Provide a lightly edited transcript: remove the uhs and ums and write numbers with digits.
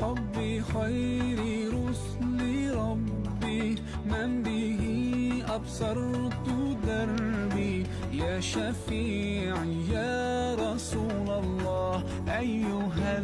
حب خير رسل ربي من به أبصرت دربي يا شفيعي يا رسول الله أيها